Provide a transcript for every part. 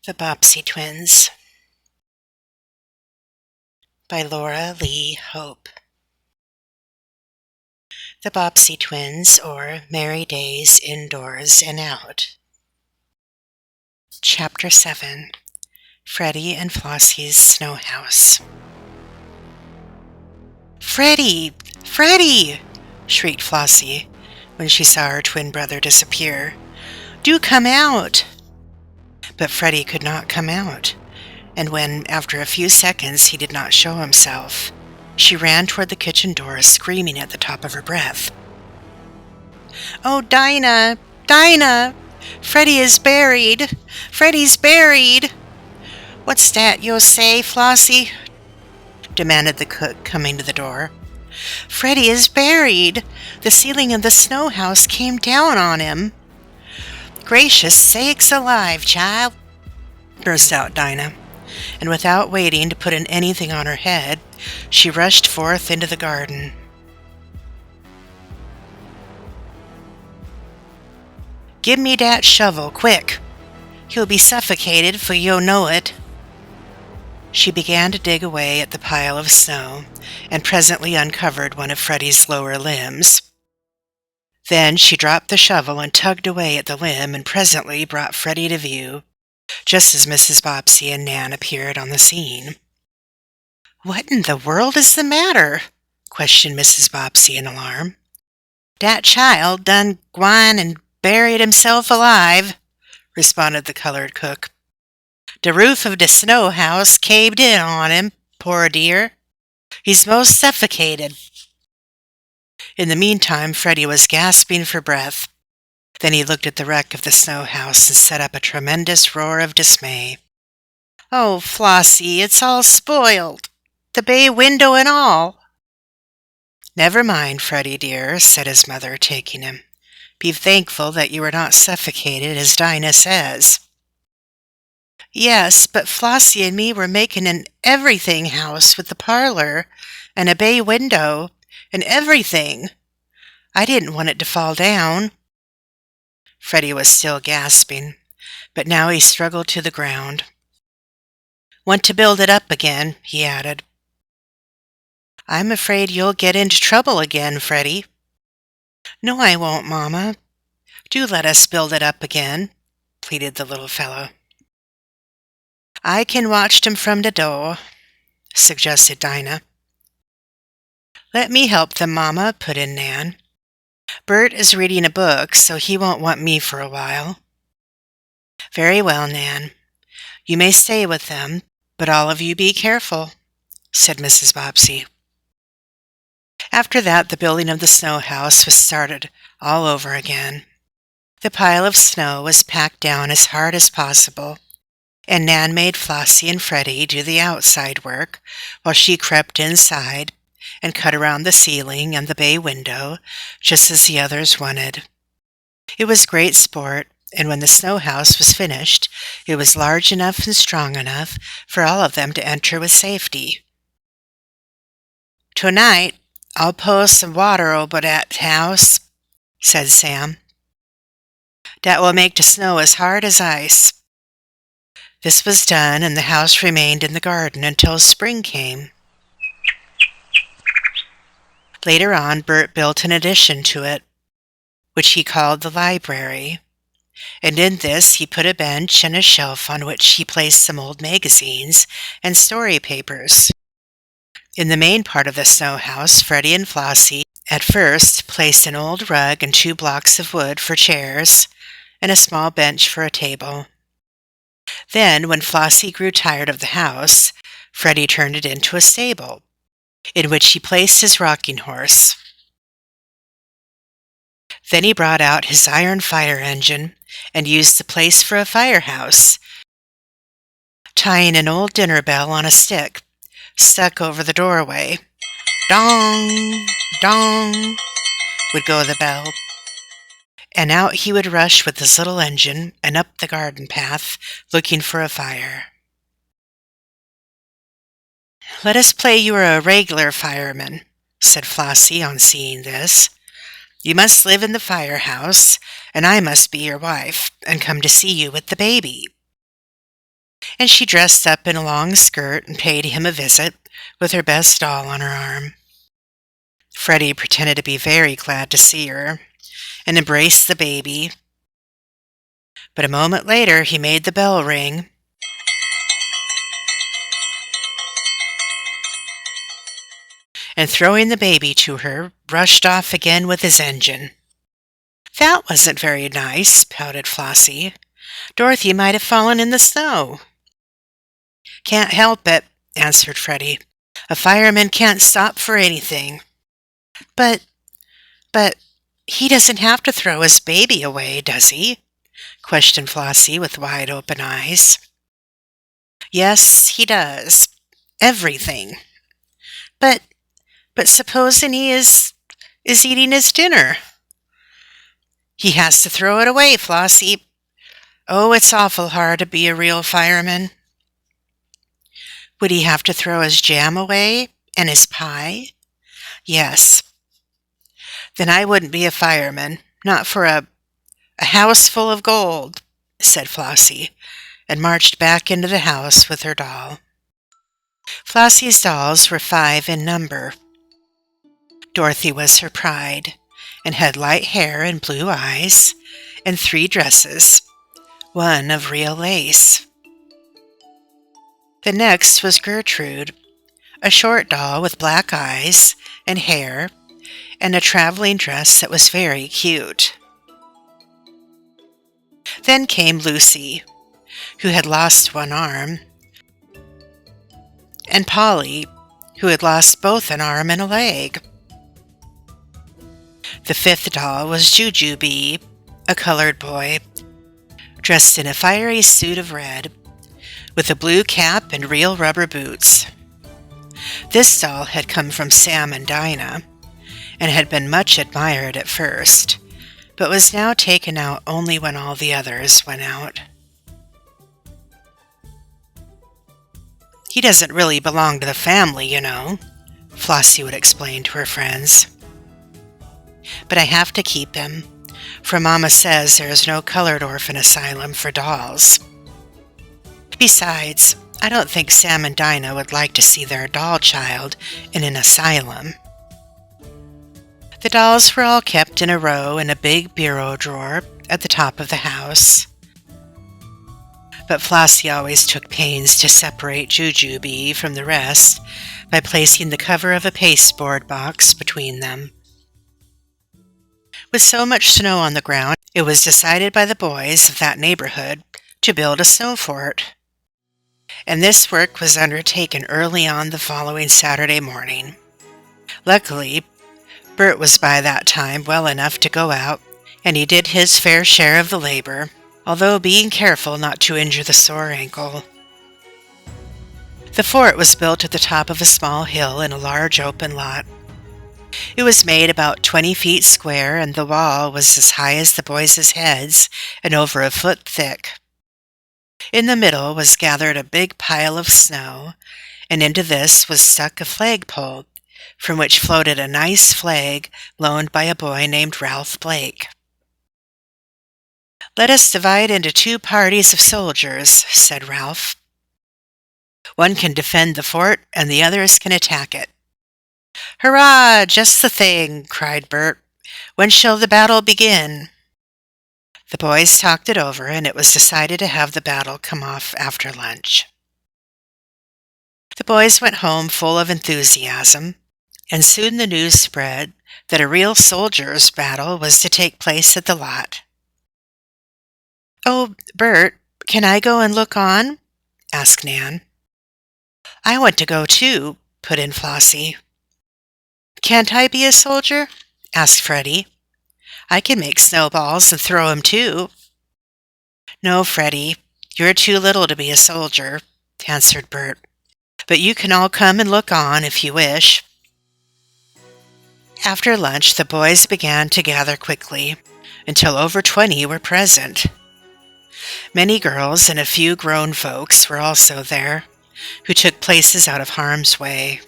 The Bobbsey Twins by Laura Lee Hope. The Bobbsey Twins, or Merry Days Indoors and Out. Chapter 7. Freddie and Flossie's Snow House. "Freddie! Freddie!" shrieked Flossie when she saw her twin brother disappear. "Do come out!" But Freddie could not come out, and when, after a few seconds, he did not show himself, she ran toward the kitchen door, screaming at the top of her breath. "Oh, Dinah! Dinah! Freddie is buried! Freddie's buried!" "What's that yo' say, Flossie?" demanded the cook, coming to the door. "Freddie is buried! The ceiling of the snow house came down on him." "Gracious sakes alive, child!" burst out Dinah, and without waiting to put in anything on her head, she rushed forth into the garden. "Give me dat shovel, quick! He'll be suffocated, for you'll know it." She began to dig away at the pile of snow, and presently uncovered one of Freddie's lower limbs. Then she dropped the shovel and tugged away at the limb, and presently brought Freddie to view, just as Mrs. Bobbsey and Nan appeared on the scene. "What in the world is the matter?" questioned Mrs. Bobbsey in alarm. "Dat child done gwine and buried himself alive," responded the colored cook. "De roof of de snow house caved in on him, poor dear. He's most suffocated." In the meantime, Freddie was gasping for breath. Then he looked at the wreck of the snow house and set up a tremendous roar of dismay. "Oh, Flossie, it's all spoiled, the bay window and all." "Never mind, Freddie dear," said his mother, taking him. "Be thankful that you were not suffocated, as Dinah says." "Yes, but Flossie and me were making an everything house with the parlor and a bay window and everything. I didn't want it to fall down." Freddie was still gasping, but now he struggled to the ground. "Want to build it up again," he added. "I'm afraid you'll get into trouble again, Freddie." "No, I won't, Mama. Do let us build it up again," pleaded the little fellow. "I can watch them from the door," suggested Dinah. "Let me help them, Mama," put in Nan. "Bert is reading a book, so he won't want me for a while." "Very well, Nan. You may stay with them, but all of you be careful," said Mrs. Bobbsey. After that, the building of the snow house was started all over again. The pile of snow was packed down as hard as possible, and Nan made Flossie and Freddie do the outside work while she crept inside and cut around the ceiling and the bay window, just as the others wanted. It was great sport, and when the snow house was finished, it was large enough and strong enough for all of them to enter with safety. "Tonight, I'll pour some water over that house," said Sam. "That will make the snow as hard as ice." This was done, and the house remained in the garden until spring came. Later on, Bert built an addition to it, which he called the library, and in this he put a bench and a shelf on which he placed some old magazines and story papers. In the main part of the snow house, Freddie and Flossie at first placed an old rug and 2 blocks of wood for chairs and a small bench for a table. Then, when Flossie grew tired of the house, Freddie turned it into a stable, in which he placed his rocking horse. Then he brought out his iron fire engine and used the place for a firehouse, tying an old dinner bell on a stick stuck over the doorway. "Dong! Dong!" would go the bell, and out he would rush with his little engine and up the garden path, looking for a fire. "Let us play you are a regular fireman," said Flossie on seeing this. "You must live in the firehouse, and I must be your wife and come to see you with the baby." and she dressed up in a long skirt and paid him a visit with her best doll on her arm. Freddie pretended to be very glad to see her and embraced the baby, but a moment later he made the bell ring, and throwing the baby to her, rushed off again with his engine. "That wasn't very nice," pouted Flossie. "Dorothy might have fallen in the snow." "Can't help it," answered Freddie. "A fireman can't stop for anything." But, but, he doesn't have to throw his baby away, does he?" questioned Flossie with wide-open eyes. "Yes, he does. Everything. But supposing he is eating his dinner?" "He has to throw it away, Flossie. Oh, it's awful hard to be a real fireman." "Would he have to throw his jam away and his pie?" "Yes." "Then I wouldn't be a fireman, not for a house full of gold," said Flossie, and marched back into the house with her doll. Flossie's dolls were 5 in number. Dorothy was her pride, and had light hair and blue eyes, and 3 dresses, one of real lace. The next was Gertrude, a short doll with black eyes and hair, and a traveling dress that was very cute. Then came Lucy, who had lost one arm, and Polly, who had lost both an arm and a leg. The 5th doll was Jujubee, a colored boy, dressed in a fiery suit of red, with a blue cap and real rubber boots. This doll had come from Sam and Dinah, and had been much admired at first, but was now taken out only when all the others went out. "He doesn't really belong to the family, you know," Flossie would explain to her friends. "But I have to keep him, for Mama says there is no colored orphan asylum for dolls. Besides, I don't think Sam and Dinah would like to see their doll child in an asylum." The dolls were all kept in a row in a big bureau drawer at the top of the house. But Flossie always took pains to separate Jujubee from the rest by placing the cover of a pasteboard box between them. With so much snow on the ground, it was decided by the boys of that neighborhood to build a snow fort. And this work was undertaken early on the following Saturday morning. Luckily, Bert was by that time well enough to go out, and he did his fair share of the labor, although being careful not to injure the sore ankle. The fort was built at the top of a small hill in a large open lot. It was made about 20 feet square, and the wall was as high as the boys' heads and over a foot thick. In the middle was gathered a big pile of snow, and into this was stuck a flagpole, from which floated a nice flag loaned by a boy named Ralph Blake. "Let us divide into 2 parties of soldiers," said Ralph. "One can defend the fort, and the others can attack it." "Hurrah! Just the thing!" cried Bert. "When shall the battle begin?" The boys talked it over, and it was decided to have the battle come off after lunch. The boys went home full of enthusiasm, and soon the news spread that a real soldiers' battle was to take place at the lot. "Oh, Bert, can I go and look on?" asked Nan. "I want to go too," put in Flossie. "Can't I be a soldier?" asked Freddie. "I can make snowballs and throw 'em too." "No, Freddie, you're too little to be a soldier," answered Bert. "But you can all come and look on if you wish." After lunch, the boys began to gather quickly, until over 20 were present. Many girls and a few grown folks were also there, who took places out of harm's way.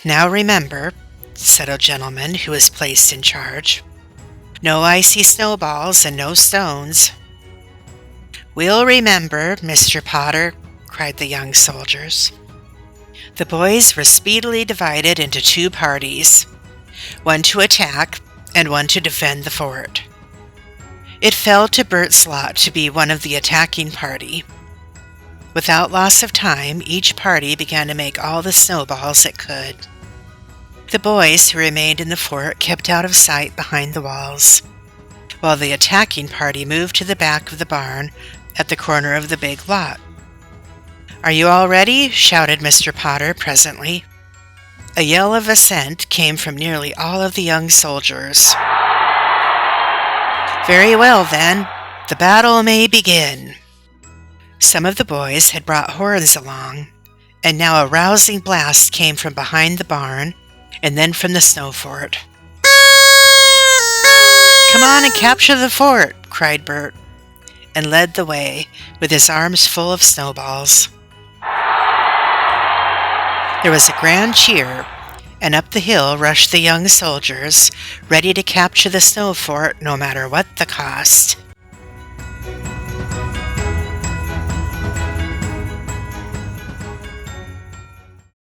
"Now remember," said a gentleman who was placed in charge, "no icy snowballs and no stones." "We'll remember, Mr. Potter," cried the young soldiers. The boys were speedily divided into two parties, one to attack and one to defend the fort. It fell to Bert's lot to be one of the attacking party. Without loss of time, each party began to make all the snowballs it could. The boys who remained in the fort kept out of sight behind the walls, while the attacking party moved to the back of the barn at the corner of the big lot. "Are you all ready?" shouted Mr. Potter presently. A yell of assent came from nearly all of the young soldiers. "Very well, then. The battle may begin." Some of the boys had brought horns along, and now a rousing blast came from behind the barn and then from the snow fort. "Come on and capture the fort," cried Bert, and led the way with his arms full of snowballs. There was a grand cheer, and up the hill rushed the young soldiers, ready to capture the snow fort no matter what the cost.